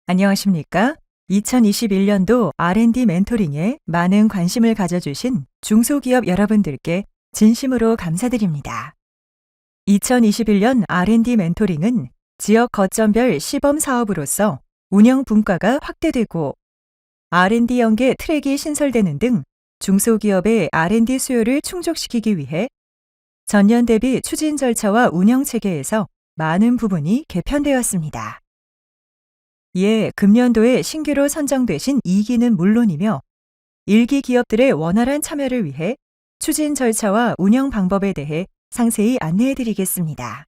안녕하십니까? 2021년도 R&D 멘토링에 많은 관심을 가져주신 중소기업 여러분들께 진심으로 감사드립니다. 2021년 R&D 멘토링은 지역 거점별 시범 사업으로서 운영 분과가 확대되고 R&D 연계 트랙이 신설되는 등 중소기업의 R&D 수요를 충족시키기 위해 전년 대비 추진 절차와 운영 체계에서 많은 부분이 개편되었습니다. 이에 금년도에 신규로 선정되신 2기는 물론이며 1기 기업들의 원활한 참여를 위해 추진 절차와 운영 방법에 대해 상세히 안내해 드리겠습니다.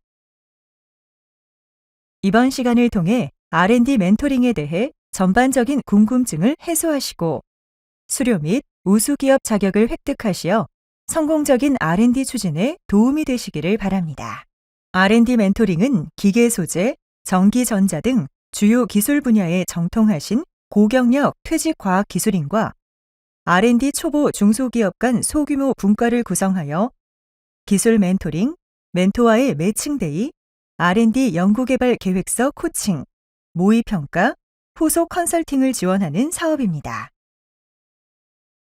이번 시간을 통해 R&D 멘토링에 대해 전반적인 궁금증을 해소하시고 수료 및 우수 기업 자격을 획득하시어 성공적인 R&D 추진에 도움이 되시기를 바랍니다. R&D 멘토링은 기계 소재, 전기 전자 등 주요 기술 분야에 정통하신 고경력 퇴직 과학 기술인과 R&D 초보 중소기업 간 소규모 분과를 구성하여 기술 멘토링, 멘토와의 매칭데이, R&D 연구개발 계획서 코칭, 모의 평가, 후속 컨설팅을 지원하는 사업입니다.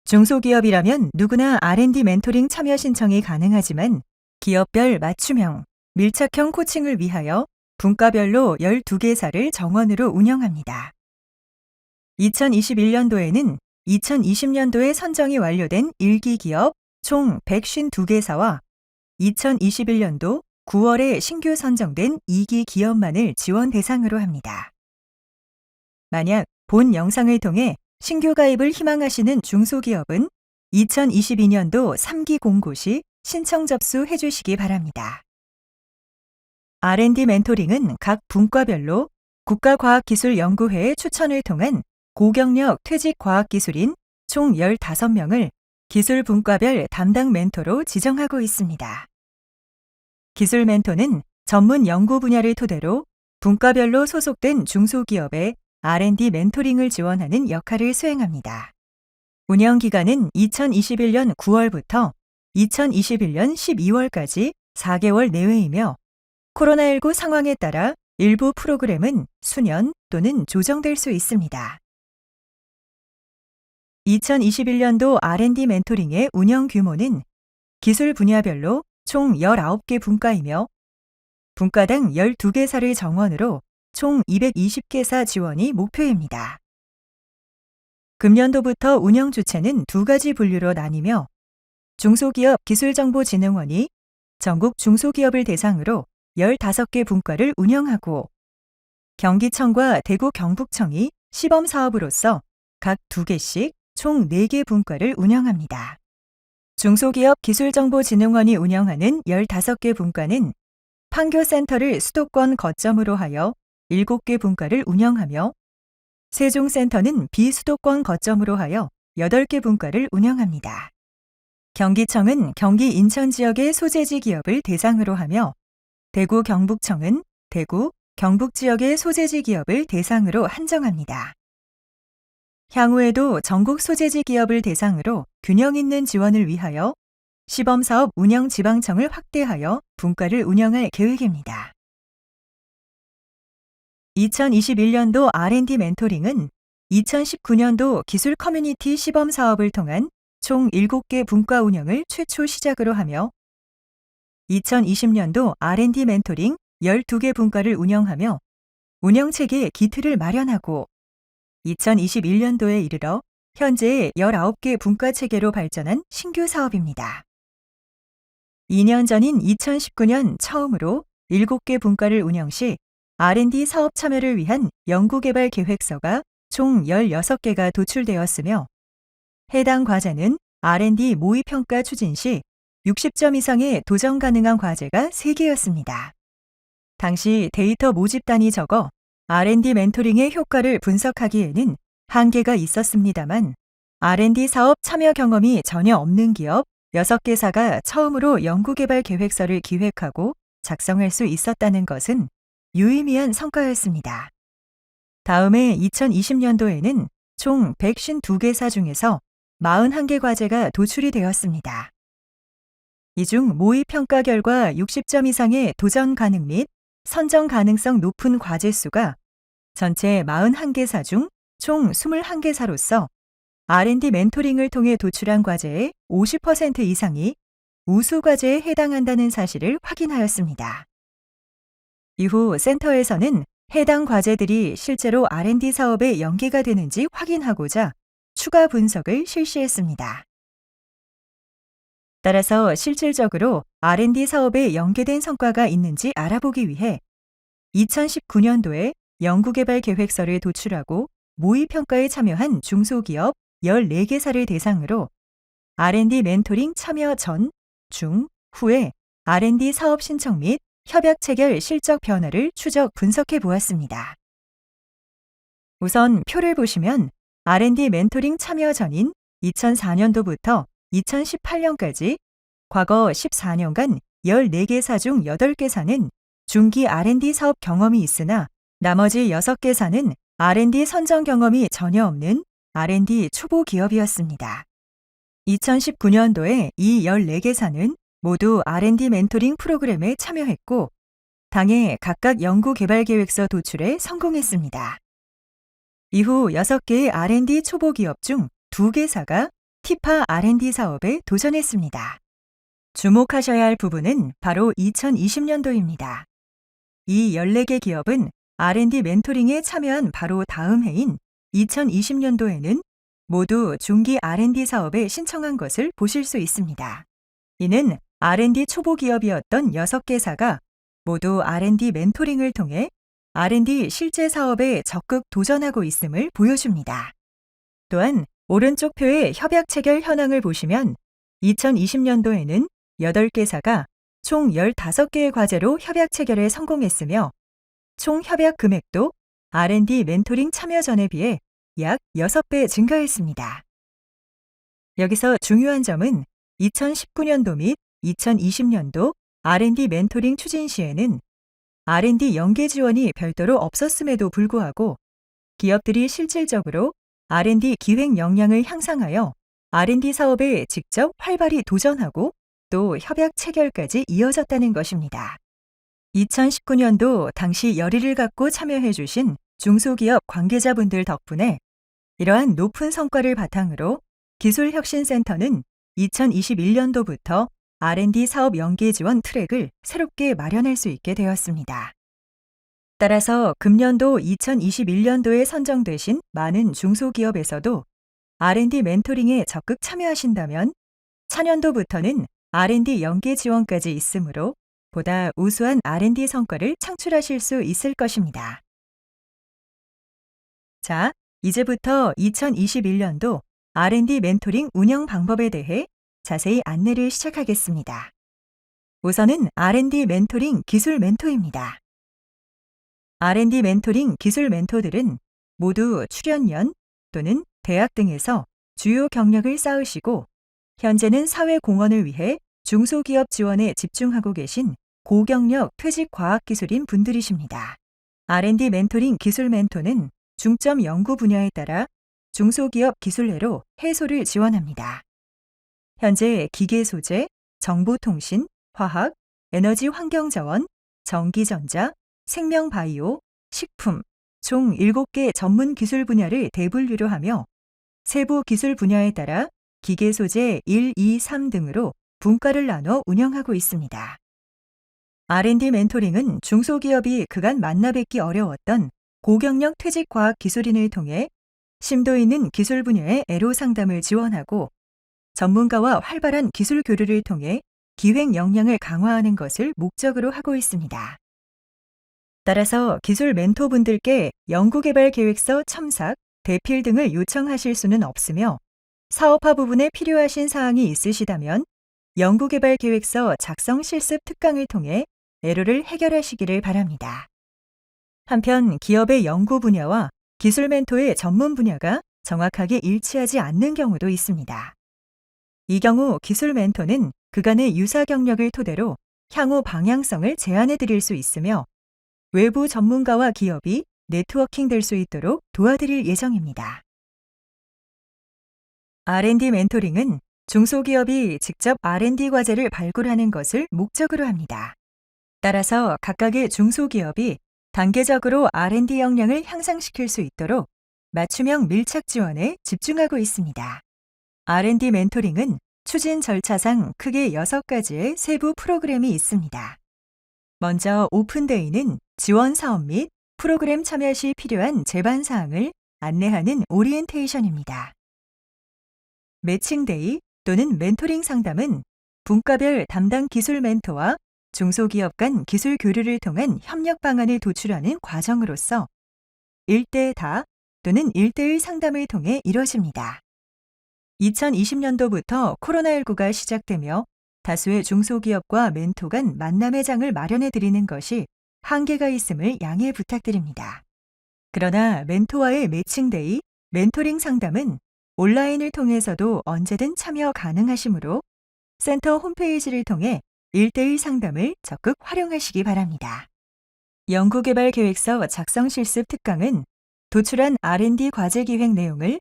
중소기업이라면 누구나 R&D 멘토링 참여 신청이 가능하지만 기업별 맞춤형, 밀착형 코칭을 위하여 분과별로 12개사를 정원으로 운영합니다. 2021년도에는 2020년도에 선정이 완료된 1기 기업 총 152개사와 2021년도 9월에 신규 선정된 2기 기업만을 지원 대상으로 합니다. 만약 본 영상을 통해 신규 가입을 희망하시는 중소기업은 2022년도 3기 공고 시 신청 접수해 주시기 바랍니다. R&D 멘토링은 각 분과별로 국가과학기술연구회의 추천을 통한 고경력 퇴직 과학기술인 총 15명을 기술 분과별 담당 멘토로 지정하고 있습니다. 기술 멘토는 전문 연구 분야를 토대로 분과별로 소속된 중소기업의 R&D 멘토링을 지원하는 역할을 수행합니다. 운영 기간은 2021년 9월부터 2021년 12월까지 4개월 내외이며 코로나19 상황에 따라 일부 프로그램은 수년 또는 조정될 수 있습니다. 2021년도 R&D 멘토링의 운영 규모는 기술 분야별로 총 19개 분과이며 분과당 12개사를 정원으로 총 220개사 지원이 목표입니다. 금년도부터 운영 주체는 2가지 분류로 나뉘며 중소기업 기술정보진흥원이 전국 중소기업을 대상으로 15개 분과를 운영하고 경기청과 대구 경북청이 시범사업으로서 각 2개씩 총 4개 분과를 운영합니다. 중소기업 기술정보진흥원이 운영하는 15개 분과는 판교센터를 수도권 거점으로 하여 7개 분과를 운영하며 세종센터는 비수도권 거점으로 하여 8개 분과를 운영합니다. 경기청은 경기 인천 지역의 소재지 기업을 대상으로 하며 대구 경북청은 대구, 경북 지역의 소재지 기업을 대상으로 한정합니다. 향후에도 전국 소재지 기업을 대상으로 균형 있는 지원을 위하여 시범사업 운영 지방청을 확대하여 분과를 운영할 계획입니다. 2021년도 R&D 멘토링은 2019년도 기술 커뮤니티 시범사업을 통한 총 7개 분과 운영을 최초 시작으로 하며 2020년도 R&D 멘토링 12개 분과를 운영하며 운영체계 기틀을 마련하고 2021년도에 이르러 현재 19개 분과 체계로 발전한 신규 사업입니다. 2년 전인 2019년 처음으로 7개 분과를 운영 시 R&D 사업 참여를 위한 연구개발 계획서가 총 16개가 도출되었으며 해당 과제는 R&D 모의평가 추진 시 60점 이상의 도전 가능한 과제가 3개였습니다. 당시 데이터 모집단이 적어 R&D 멘토링의 효과를 분석하기에는 한계가 있었습니다만 R&D 사업 참여 경험이 전혀 없는 기업 6개사가 처음으로 연구개발 계획서를 기획하고 작성할 수 있었다는 것은 유의미한 성과였습니다. 다음해 2020년도에는 총 152개사 중에서 41개 과제가 도출이 되었습니다. 이 중 모의평가 결과 60점 이상의 도전 가능 및 선정 가능성 높은 과제 수가 전체 41개사 중 총 21개사로서 R&D 멘토링을 통해 도출한 과제의 50% 이상이 우수 과제에 해당한다는 사실을 확인하였습니다. 이후 센터에서는 해당 과제들이 실제로 R&D 사업에 연계가 되는지 확인하고자 추가 분석을 실시했습니다. 따라서 실질적으로 R&D 사업에 연계된 성과가 있는지 알아보기 위해 2019년도에 연구개발 계획서를 도출하고 모의평가에 참여한 중소기업 14개사를 대상으로 R&D 멘토링 참여 전, 중, 후에 R&D 사업 신청 및 협약 체결 실적 변화를 추적 분석해 보았습니다. 우선 표를 보시면 R&D 멘토링 참여 전인 2004년도부터 2018년까지 과거 14년간 14개사 중 8개사는 중기 R&D 사업 경험이 있으나 나머지 6개사는 R&D 선정 경험이 전혀 없는 R&D 초보 기업이었습니다. 2019년도에 이 14개사는 모두 R&D 멘토링 프로그램에 참여했고 당해 각각 연구개발 계획서 도출에 성공했습니다. 이후 6개의 R&D 초보 기업 중 2개사가 티파 R&D 사업에 도전했습니다. 주목하셔야 할 부분은 바로 2020년도입니다. 이 14개 기업은 R&D 멘토링에 참여한 바로 다음 해인 2020년도에는 모두 중기 R&D 사업에 신청한 것을 보실 수 있습니다. 이는 R&D 초보 기업이었던 6개사가 모두 R&D 멘토링을 통해 R&D 실제 사업에 적극 도전하고 있음을 보여줍니다. 또한 오른쪽 표의 협약 체결 현황을 보시면 2020년도에는 8개사가 총 15개의 과제로 협약 체결에 성공했으며 총 협약 금액도 R&D 멘토링 참여 전에 비해 약 6배 증가했습니다. 여기서 중요한 점은 2019년도 및 2020년도 R&D 멘토링 추진 시에는 R&D 연계 지원이 별도로 없었음에도 불구하고 기업들이 실질적으로 R&D 기획 역량을 향상하여 R&D 사업에 직접 활발히 도전하고 또 협약 체결까지 이어졌다는 것입니다. 2019년도 당시 열의를 갖고 참여해 주신 중소기업 관계자분들 덕분에 이러한 높은 성과를 바탕으로 기술혁신센터는 2021년도부터 R&D 사업 연계 지원 트랙을 새롭게 마련할 수 있게 되었습니다. 따라서 금년도 2021년도에 선정되신 많은 중소기업에서도 R&D 멘토링에 적극 참여하신다면 차년도부터는 R&D 연계 지원까지 있으므로 보다 우수한 R&D 성과를 창출하실 수 있을 것입니다. 자, 이제부터 2021년도 R&D 멘토링 운영 방법에 대해 자세히 안내를 시작하겠습니다. 우선은 R&D 멘토링 기술 멘토입니다. R&D 멘토링 기술 멘토들은 모두 출연연 또는 대학 등에서 주요 경력을 쌓으시고 현재는 사회 공헌을 위해 중소기업 지원에 집중하고 계신 고경력 퇴직과학기술인 분들이십니다. R&D 멘토링 기술 멘토는 중점 연구 분야에 따라 중소기업 기술례로 해소를 지원합니다. 현재 기계소재, 정보통신, 화학, 에너지 환경자원, 전기전자, 생명바이오, 식품 총 7개 전문 기술 분야를 대분류로 하며 세부 기술 분야에 따라 기계소재 1, 2, 3 등으로 분과를 나눠 운영하고 있습니다. R&D 멘토링은 중소기업이 그간 만나 뵙기 어려웠던 고경력 퇴직과학 기술인을 통해 심도 있는 기술 분야의 애로 상담을 지원하고 전문가와 활발한 기술 교류를 통해 기획 역량을 강화하는 것을 목적으로 하고 있습니다. 따라서 기술 멘토분들께 연구개발 계획서 첨삭, 대필 등을 요청하실 수는 없으며 사업화 부분에 필요하신 사항이 있으시다면 연구개발 계획서 작성 실습 특강을 통해 애로를 해결하시기를 바랍니다. 한편 기업의 연구 분야와 기술 멘토의 전문 분야가 정확하게 일치하지 않는 경우도 있습니다. 이 경우 기술 멘토는 그간의 유사 경력을 토대로 향후 방향성을 제안해 드릴 수 있으며 외부 전문가와 기업이 네트워킹 될 수 있도록 도와드릴 예정입니다. R&D 멘토링은 중소기업이 직접 R&D 과제를 발굴하는 것을 목적으로 합니다. 따라서 각각의 중소기업이 단계적으로 R&D 역량을 향상시킬 수 있도록 맞춤형 밀착 지원에 집중하고 있습니다. R&D 멘토링은 추진 절차상 크게 6가지의 세부 프로그램이 있습니다. 먼저 오픈데이는 지원 사업 및 프로그램 참여 시 필요한 제반 사항을 안내하는 오리엔테이션입니다. 매칭데이 또는 멘토링 상담은 분과별 담당 기술 멘토와 중소기업 간 기술 교류를 통한 협력 방안을 도출하는 과정으로서 1대 다 또는 1대1 상담을 통해 이뤄집니다. 2020년도부터 코로나19가 시작되며 다수의 중소기업과 멘토 간 만남의 장을 마련해 드리는 것이 한계가 있음을 양해 부탁드립니다. 그러나 멘토와의 매칭데이, 멘토링 상담은 온라인을 통해서도 언제든 참여 가능하시므로 센터 홈페이지를 통해 1대1 상담을 적극 활용하시기 바랍니다. 연구개발계획서 작성 실습 특강은 도출한 R&D 과제 기획 내용을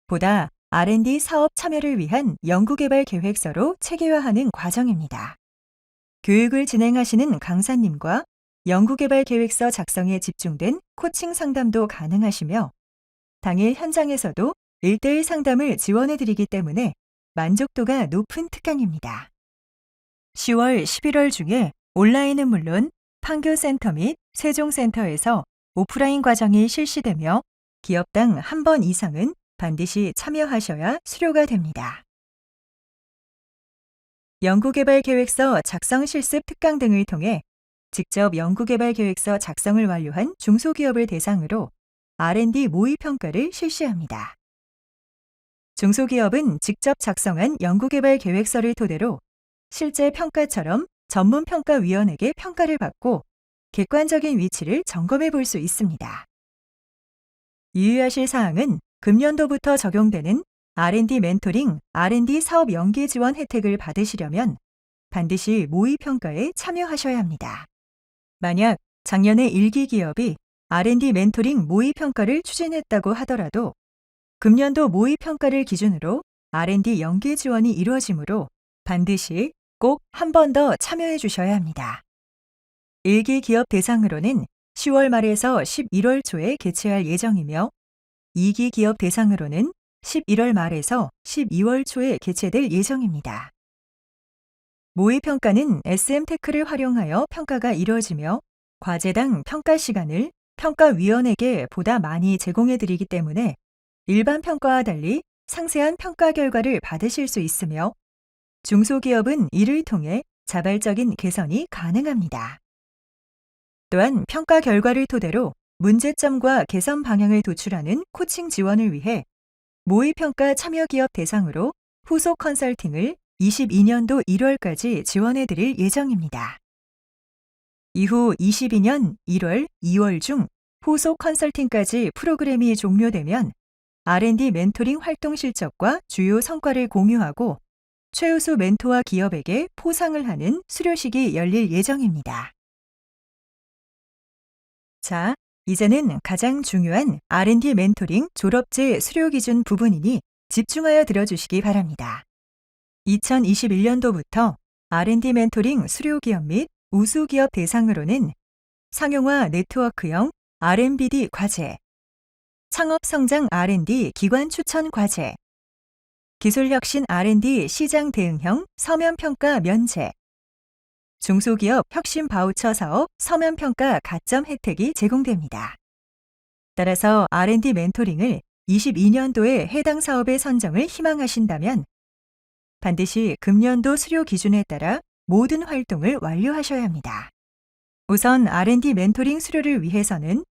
보다 R&D 사업 참여를 위한 연구개발 계획서로 체계화하는 과정입니다. 교육을 진행하시는 강사님과 연구개발 계획서 작성에 집중된 코칭 상담도 가능하시며 당일 현장에서도 1대1 상담을 지원해 드리기 때문에 만족도가 높은 특강입니다. 10월, 11월 중에 온라인은 물론 판교센터 및 세종센터에서 오프라인 과정이 실시되며 기업당 한 번 이상은 반드시 참여하셔야 수료가 됩니다. 연구개발 계획서 작성 실습 특강 등을 통해 직접 연구개발 계획서 작성을 완료한 중소기업을 대상으로 R&D 모의 평가를 실시합니다. 중소기업은 직접 작성한 연구개발 계획서를 토대로 실제 평가처럼 전문평가위원에게 평가를 받고 객관적인 위치를 점검해 볼 수 있습니다. 유의하실 사항은 금년도부터 적용되는 R&D 멘토링, R&D 사업 연계 지원 혜택을 받으시려면 반드시 모의 평가에 참여하셔야 합니다. 만약 작년에 1기 기업이 R&D 멘토링 모의 평가를 추진했다고 하더라도 금년도 모의 평가를 기준으로 R&D 연계 지원이 이루어지므로 반드시 꼭 한 번 더 참여해 주셔야 합니다. 1기 기업 대상으로는 10월 말에서 11월 초에 개최할 예정이며 2기 기업 대상으로는 11월 말에서 12월 초에 개최될 예정입니다. 모의 평가는 SM테크를 활용하여 평가가 이루어지며 과제당 평가 시간을 평가위원에게 보다 많이 제공해 드리기 때문에 일반 평가와 달리 상세한 평가 결과를 받으실 수 있으며 중소기업은 이를 통해 자발적인 개선이 가능합니다. 또한 평가 결과를 토대로 문제점과 개선 방향을 도출하는 코칭 지원을 위해 모의평가 참여기업 대상으로 후속 컨설팅을 22년도 1월까지 지원해 드릴 예정입니다. 이후 22년 1월, 2월 중 후속 컨설팅까지 프로그램이 종료되면 R&D 멘토링 활동 실적과 주요 성과를 공유하고 최우수 멘토와 기업에게 포상을 하는 수료식이 열릴 예정입니다. 자, 이제는 가장 중요한 R&D 멘토링 졸업제 수료 기준 부분이니 집중하여 들어주시기 바랍니다. 2021년도부터 R&D 멘토링 수료 기업 및 우수 기업 대상으로는 상용화 네트워크형 R&BD 과제, 창업성장 R&D 기관 추천 과제, 기술혁신 R&D 시장 대응형 서면평가 면제, 중소기업 혁신 바우처 사업 서면평가 가점 혜택이 제공됩니다. 따라서 R&D 멘토링을 22년도에 해당 사업의 선정을 희망하신다면 반드시 금년도 수료 기준에 따라 모든 활동을 완료하셔야 합니다. 우선 R&D 멘토링 수료를 위해서는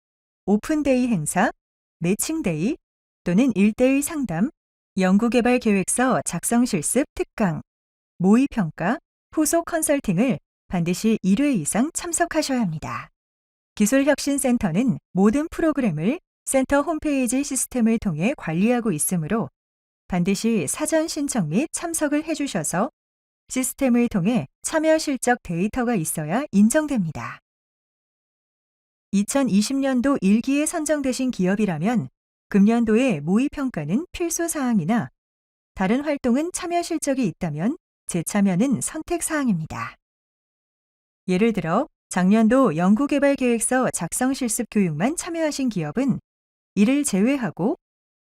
오픈데이 행사, 매칭데이 또는 1대1 상담, 연구개발 계획서 작성 실습 특강, 모의평가, 후속 컨설팅을 반드시 1회 이상 참석하셔야 합니다. 기술혁신센터는 모든 프로그램을 센터 홈페이지 시스템을 통해 관리하고 있으므로 반드시 사전 신청 및 참석을 해주셔서 시스템을 통해 참여 실적 데이터가 있어야 인정됩니다. 2020년도 1기에 선정되신 기업이라면 금년도의 모의평가는 필수사항이나 다른 활동은 참여 실적이 있다면 재참여는 선택사항입니다. 예를 들어 작년도 연구개발계획서 작성 실습 교육만 참여하신 기업은 이를 제외하고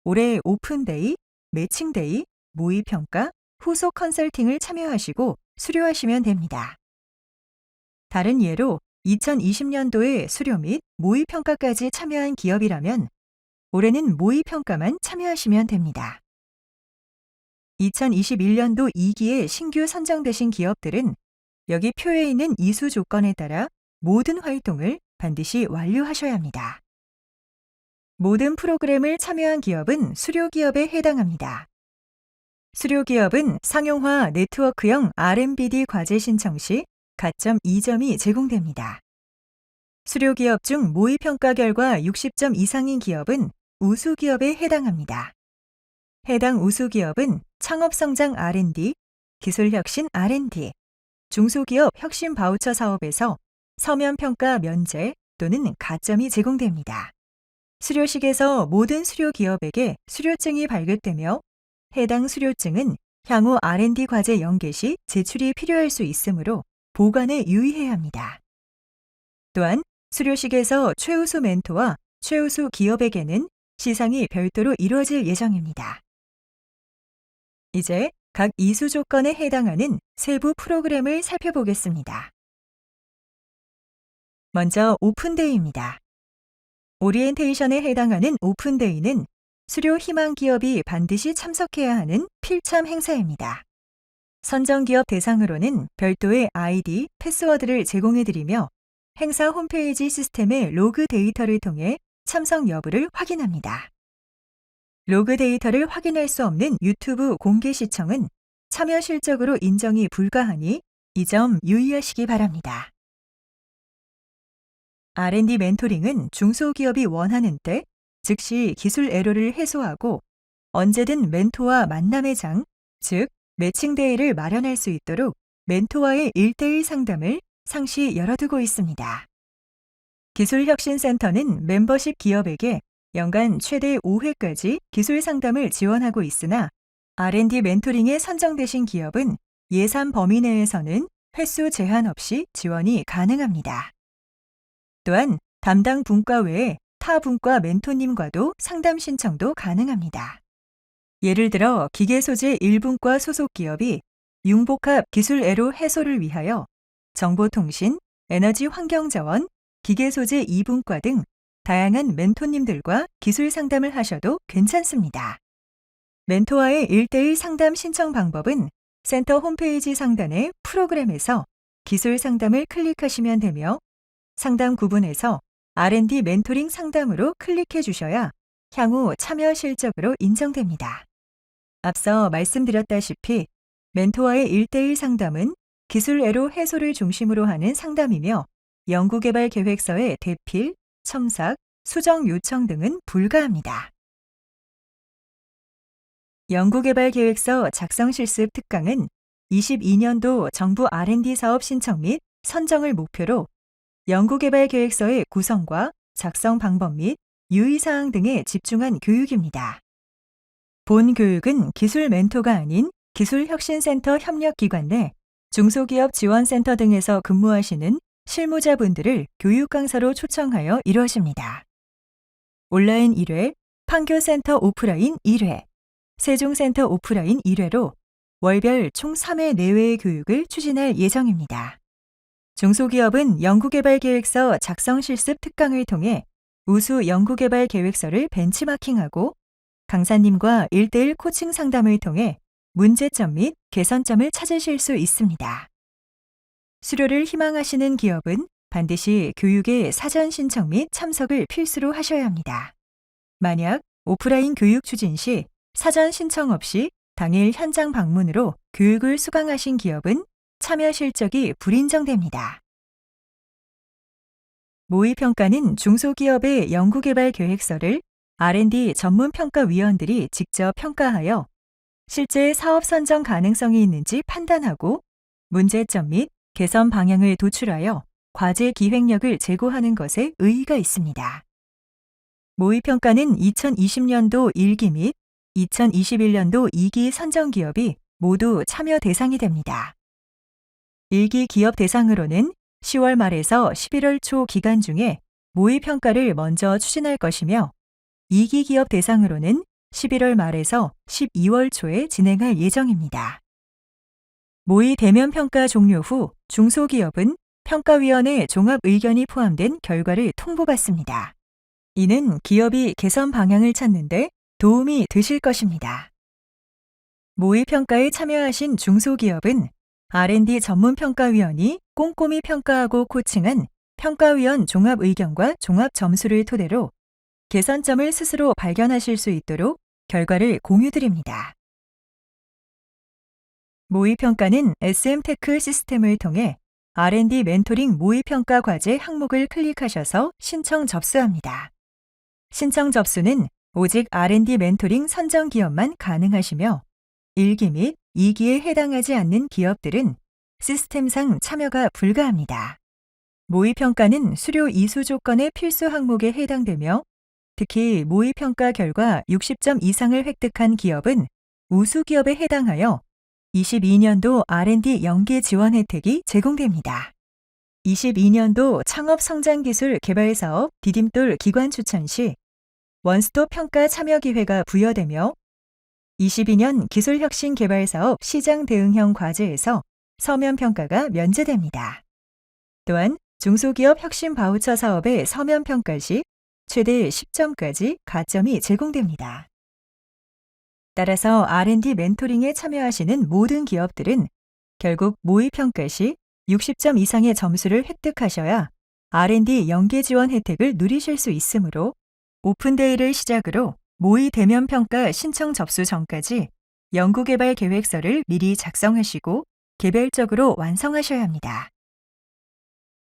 올해 오픈데이, 매칭데이, 모의평가, 후속 컨설팅을 참여하시고 수료하시면 됩니다. 다른 예로 2020년도에 수료 및 모의평가까지 참여한 기업이라면 올해는 모의평가만 참여하시면 됩니다. 2021년도 2기에 신규 선정되신 기업들은 여기 표에 있는 이수 조건에 따라 모든 활동을 반드시 완료하셔야 합니다. 모든 프로그램을 참여한 기업은 수료 기업에 해당합니다. 수료 기업은 상용화 네트워크형 RMBD 과제 신청 시 가점 2점이 제공됩니다. 수료 기업 중 모의평가 결과 60점 이상인 기업은 우수 기업에 해당합니다. 해당 우수 기업은 창업성장 R&D, 기술혁신 R&D, 중소기업 혁신 바우처 사업에서 서면평가 면제 또는 가점이 제공됩니다. 수료식에서 모든 수료 기업에게 수료증이 발급되며 해당 수료증은 향후 R&D 과제 연계 시 제출이 필요할 수 있으므로 보관에 유의해야 합니다. 또한 수료식에서 최우수 멘토와 최우수 기업에게는 시상이 별도로 이루어질 예정입니다. 이제 각 이수 조건에 해당하는 세부 프로그램을 살펴보겠습니다. 먼저 오픈데이입니다. 오리엔테이션에 해당하는 오픈데이는 수료 희망 기업이 반드시 참석해야 하는 필참 행사입니다. 선정 기업 대상으로는 별도의 아이디, 패스워드를 제공해드리며 행사 홈페이지 시스템의 로그 데이터를 통해 참석 여부를 확인합니다. 로그 데이터를 확인할 수 없는 유튜브 공개 시청은 참여 실적으로 인정이 불가하니 이 점 유의하시기 바랍니다. R&D 멘토링은 중소기업이 원하는 때 즉시 기술 에러를 해소하고 언제든 멘토와 만남의 장, 즉 매칭데이를 마련할 수 있도록 멘토와의 1대1 상담을 상시 열어두고 있습니다. 기술혁신센터는 멤버십 기업에게 연간 최대 5회까지 기술 상담을 지원하고 있으나 R&D 멘토링에 선정되신 기업은 예산 범위 내에서는 횟수 제한 없이 지원이 가능합니다. 또한 담당 분과 외에 타 분과 멘토님과도 상담 신청도 가능합니다. 예를 들어 기계소재 1분과 소속 기업이 융복합 기술 애로 해소를 위하여 정보통신, 에너지 환경자원, 기계소재 2분과 등 다양한 멘토님들과 기술 상담을 하셔도 괜찮습니다. 멘토와의 1대1 상담 신청 방법은 센터 홈페이지 상단의 프로그램에서 기술 상담을 클릭하시면 되며 상담 구분에서 R&D 멘토링 상담으로 클릭해 주셔야 향후 참여 실적으로 인정됩니다. 앞서 말씀드렸다시피 멘토와의 1대1 상담은 기술 애로 해소를 중심으로 하는 상담이며 연구개발 계획서의 대필, 첨삭, 수정 요청 등은 불가합니다. 연구개발 계획서 작성 실습 특강은 22년도 정부 R&D 사업 신청 및 선정을 목표로 연구개발 계획서의 구성과 작성 방법 및 유의사항 등에 집중한 교육입니다. 본 교육은 기술 멘토가 아닌 기술혁신센터 협력기관 내 중소기업 지원센터 등에서 근무하시는 실무자분들을 교육 강사로 초청하여 이루어집니다. 온라인 1회, 판교센터 오프라인 1회, 세종센터 오프라인 1회로 월별 총 3회 내외의 교육을 추진할 예정입니다. 중소기업은 연구개발 계획서 작성 실습 특강을 통해 우수 연구개발 계획서를 벤치마킹하고 강사님과 1대1 코칭 상담을 통해 문제점 및 개선점을 찾으실 수 있습니다. 수료를 희망하시는 기업은 반드시 교육의 사전 신청 및 참석을 필수로 하셔야 합니다. 만약 오프라인 교육 추진 시 사전 신청 없이 당일 현장 방문으로 교육을 수강하신 기업은 참여 실적이 불인정됩니다. 모의평가는 중소기업의 연구개발 계획서를 R&D 전문평가위원들이 직접 평가하여 실제 사업 선정 가능성이 있는지 판단하고 문제점 및 개선 방향을 도출하여 과제 기획력을 제고하는 것에 의의가 있습니다. 모의평가는 2020년도 1기 및 2021년도 2기 선정 기업이 모두 참여 대상이 됩니다. 1기 기업 대상으로는 10월 말에서 11월 초 기간 중에 모의 평가를 먼저 추진할 것이며 2기 기업 대상으로는 11월 말에서 12월 초에 진행할 예정입니다. 모의 대면 평가 종료 후 중소기업은 평가위원회 종합 의견이 포함된 결과를 통보받습니다. 이는 기업이 개선 방향을 찾는데 도움이 되실 것입니다. 모의 평가에 참여하신 중소기업은 R&D 전문평가위원이 꼼꼼히 평가하고 코칭한 평가위원 종합 의견과 종합 점수를 토대로 개선점을 스스로 발견하실 수 있도록 결과를 공유드립니다. 모의평가는 SM테크 시스템을 통해 R&D 멘토링 모의평가 과제 항목을 클릭하셔서 신청 접수합니다. 신청 접수는 오직 R&D 멘토링 선정 기업만 가능하시며 1기 및 2기에 해당하지 않는 기업들은 시스템상 참여가 불가합니다. 모의평가는 수료 이수 조건의 필수 항목에 해당되며 특히 모의평가 결과 60점 이상을 획득한 기업은 우수기업에 해당하여 22년도 R&D 연계 지원 혜택이 제공됩니다. 22년도 창업성장기술 개발사업 디딤돌 기관 추천 시 원스톱 평가 참여 기회가 부여되며 22년 기술혁신 개발사업 시장 대응형 과제에서 서면 평가가 면제됩니다. 또한 중소기업 혁신 바우처 사업의 서면 평가 시 최대 10점까지 가점이 제공됩니다. 따라서 R&D 멘토링에 참여하시는 모든 기업들은 결국 모의 평가 시 60점 이상의 점수를 획득하셔야 R&D 연계 지원 혜택을 누리실 수 있으므로 오픈데이를 시작으로 모의 대면 평가 신청 접수 전까지 연구개발 계획서를 미리 작성하시고 개별적으로 완성하셔야 합니다.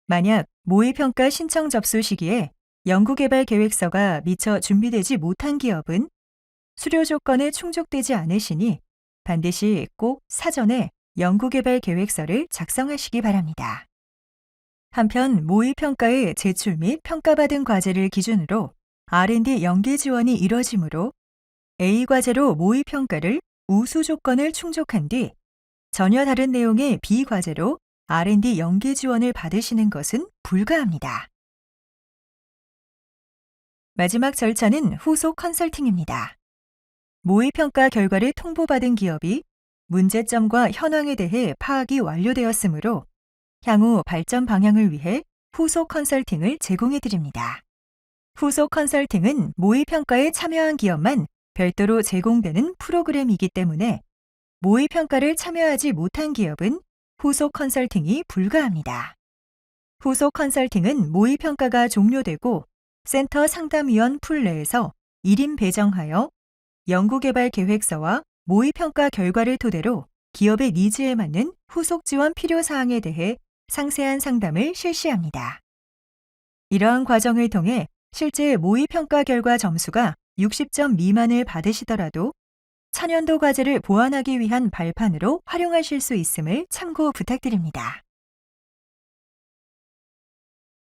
만약 모의 평가 신청 접수 시기에 연구개발 계획서가 미처 준비되지 못한 기업은 수료 조건에 충족되지 않으시니 반드시 꼭 사전에 연구개발 계획서를 작성하시기 바랍니다. 한편 모의 평가의 제출 및 평가받은 과제를 기준으로 R&D 연계 지원이 이뤄지므로 A 과제로 모의 평가를 우수 조건을 충족한 뒤 전혀 다른 내용의 B 과제로 R&D 연계 지원을 받으시는 것은 불가합니다. 마지막 절차는 후속 컨설팅입니다. 모의 평가 결과를 통보받은 기업이 문제점과 현황에 대해 파악이 완료되었으므로 향후 발전 방향을 위해 후속 컨설팅을 제공해 드립니다. 후속 컨설팅은 모의 평가에 참여한 기업만 별도로 제공되는 프로그램이기 때문에 모의 평가를 참여하지 못한 기업은 후속 컨설팅이 불가합니다. 후속 컨설팅은 모의 평가가 종료되고 센터 상담위원 풀 내에서 1인 배정하여 연구개발 계획서와 모의평가 결과를 토대로 기업의 니즈에 맞는 후속 지원 필요 사항에 대해 상세한 상담을 실시합니다. 이러한 과정을 통해 실제 모의평가 결과 점수가 60점 미만을 받으시더라도 차년도 과제를 보완하기 위한 발판으로 활용하실 수 있음을 참고 부탁드립니다.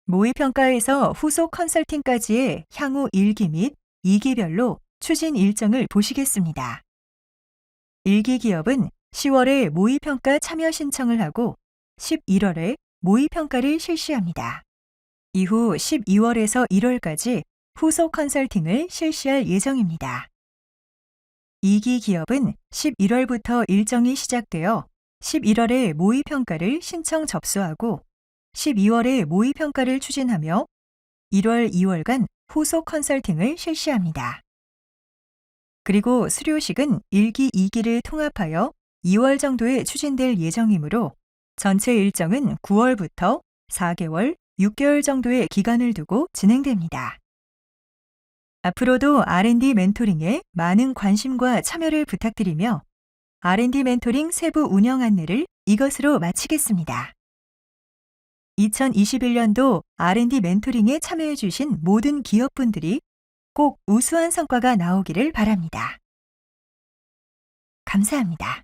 모의평가에서 후속 컨설팅까지의 향후 1기 및 2기별로 추진 일정을 보시겠습니다. 1기 기업은 10월에 모의평가 참여 신청을 하고 11월에 모의평가를 실시합니다. 이후 12월에서 1월까지 후속 컨설팅을 실시할 예정입니다. 2기 기업은 11월부터 일정이 시작되어 11월에 모의평가를 신청 접수하고 12월에 모의평가를 추진하며 1월, 2월간 후속 컨설팅을 실시합니다. 그리고 수료식은 1기, 2기를 통합하여 2월 정도에 추진될 예정이므로 전체 일정은 9월부터 4개월, 6개월 정도의 기간을 두고 진행됩니다. 앞으로도 R&D 멘토링에 많은 관심과 참여를 부탁드리며 R&D 멘토링 세부 운영 안내를 이것으로 마치겠습니다. 2021년도 R&D 멘토링에 참여해 주신 모든 기업분들이 꼭 우수한 성과가 나오기를 바랍니다. 감사합니다.